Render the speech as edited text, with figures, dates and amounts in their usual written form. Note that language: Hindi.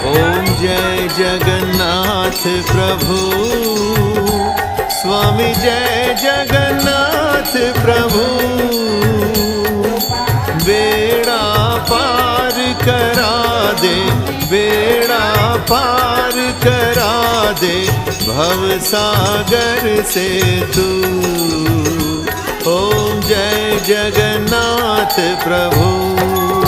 ओम जय जगन्नाथ प्रभु, स्वामी जय जगन्नाथ प्रभु। बेड़ा पार करा दे, बेड़ा पार करा दे, भव सागर से तू। ओम जय जगन्नाथ प्रभु।